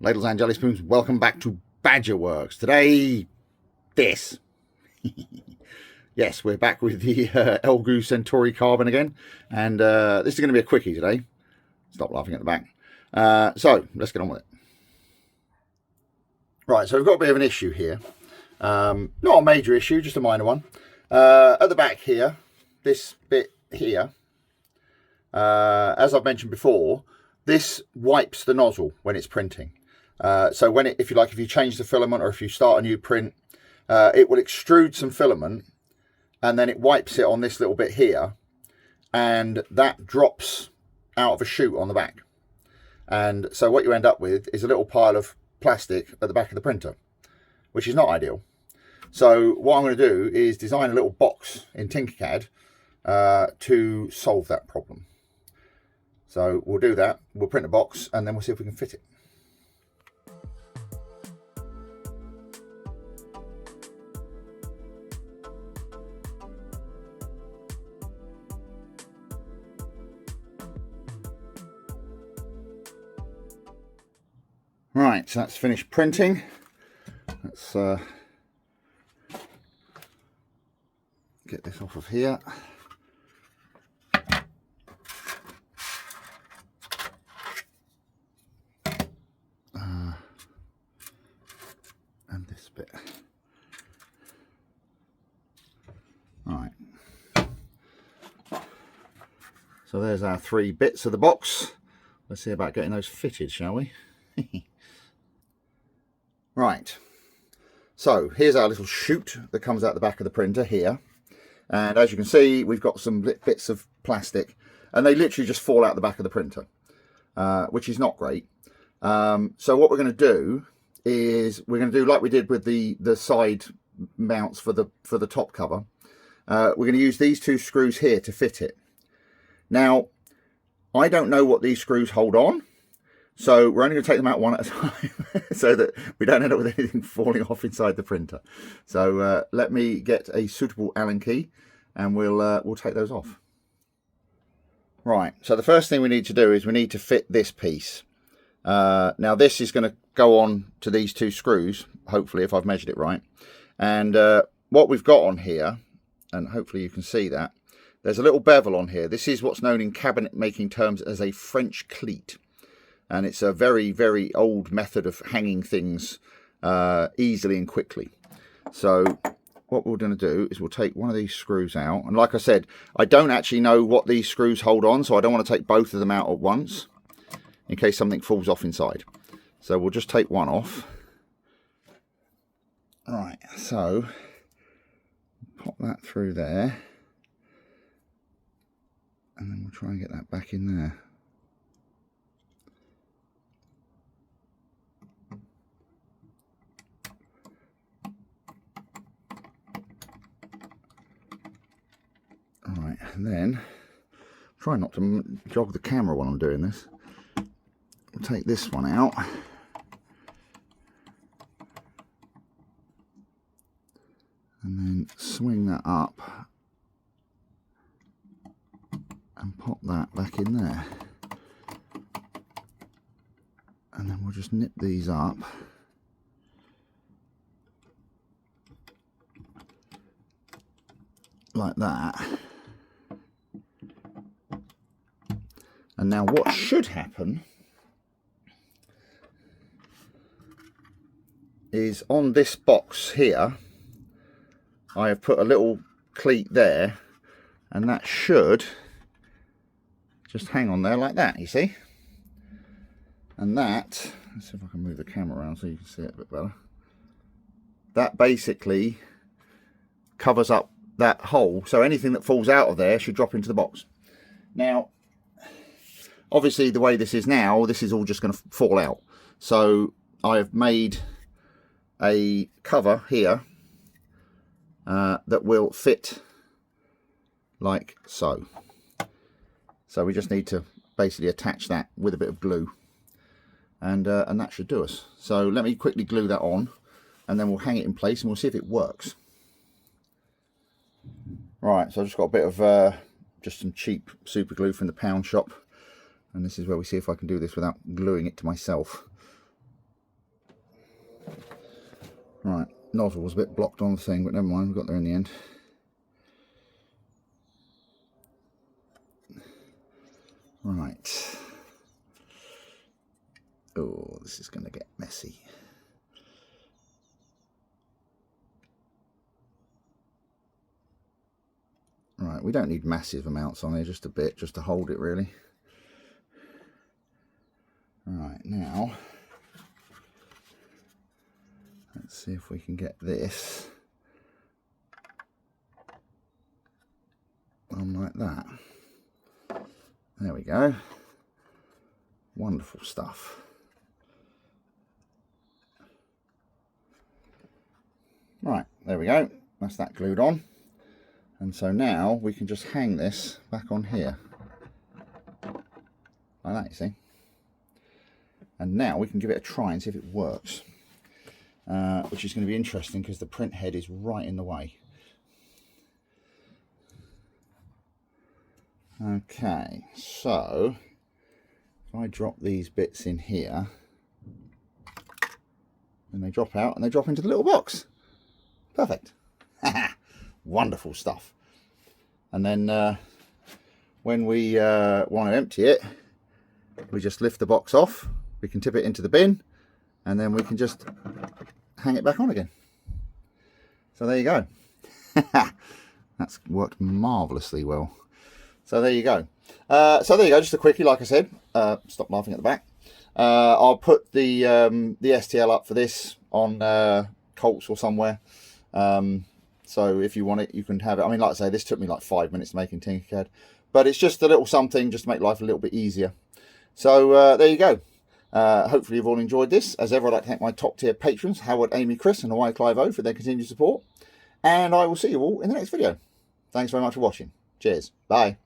Ladles and jelly spoons, welcome back to Badgerworks. Today, this. Yes, we're back with the Elegoo Centauri Carbon again. And this is going to be a quickie today. Stop laughing at the back. So, let's get on with it. Right, so we've got a bit of an issue here. Not a major issue, just a minor one. At the back here, this bit here, as I've mentioned before, this wipes the nozzle when it's printing. So when if you change the filament or if you start a new print, it will extrude some filament and then it wipes it on this little bit here, and that drops out of a chute on the back. And so what you end up with is a little pile of plastic at the back of the printer, which is not ideal. So what I'm going to do is design a little box in Tinkercad to solve that problem. So we'll do that, we'll print a box and then we'll see if we can fit it. Right, so that's finished printing. Let's get this off of here. And this bit. Right. So there's our 3 bits of the box. Let's see about getting those fitted, shall we? Right, so here's our little chute that comes out the back of the printer here, and as you can see we've got some bits of plastic and they literally just fall out the back of the printer, which is not great. So what we're going to do is we're going to do like we did with the side mounts for the top cover. We're going to use these 2 screws here to fit it. Now I don't know what these screws hold on, so we're only going to take them out one at a time so that we don't end up with anything falling off inside the printer. So let me get a suitable Allen key and we'll take those off. Right, so the first thing we need to do is we need to fit this piece. Now this is going to go on to these 2 screws, hopefully, if I've measured it right. And what we've got on here, and hopefully you can see that, there's a little bevel on here. This is what's known in cabinet making terms as a French cleat. And it's a very, very old method of hanging things easily and quickly. So what we're going to do is we'll take one of these screws out. And like I said, I don't actually know what these screws hold on, so I don't want to take both of them out at once in case something falls off inside. So we'll just take one off. All right, so pop that through there. And then we'll try and get that back in there. Alright, and then try not to jog the camera while I'm doing this. We'll take this one out. And then swing that up and pop that back in there. And then we'll just nip these up. Like that. And now what should happen is on this box here, I have put a little cleat there, and that should just hang on there like that, you see? And that, let's see if I can move the camera around so you can see it a bit better. That basically covers up that hole, so anything that falls out of there should drop into the box. Now obviously the way this is now, this is all just going to fall out, so I've made a cover here that will fit like so. So we just need to basically attach that with a bit of glue, and that should do us. So let me quickly glue that on and then we'll hang it in place and we'll see if it works. Right, so I've just got a bit of just some cheap super glue from the pound shop, and this is where we see if I can do this without gluing it to myself. nozzle was a bit blocked on the thing, but never mind, we got there in the end. Right. Oh, this is going to get messy. Right, we don't need massive amounts on here, just a bit, just to hold it really. Right, now, let's see if we can get this on like that. There we go. Wonderful stuff. Right, there we go. That's that glued on. And so now we can just hang this back on here. Like that, you see. And now we can give it a try and see if it works. Which is going to be interesting because the print head is right in the way. Okay, so if I drop these bits in here, then they drop out and they drop into the little box. Perfect. Wonderful stuff. And then when we want to empty it, we just lift the box off, we can tip it into the bin, and then we can just hang it back on again. So there you go. That's worked marvellously well. So there you go. Just a quickie, like I said. Stop laughing at the back. I'll put the STL up for this on Colts or somewhere. So if you want it, you can have it. I mean, like I say, this took me like 5 minutes to make in Tinkercad, but it's just a little something just to make life a little bit easier. So there you go. Hopefully you've all enjoyed this. As ever, I'd like to thank my top tier patrons, Howard, Amy, Chris and Hawaii Clive O, for their continued support. And I will see you all in the next video. Thanks very much for watching. Cheers. Bye.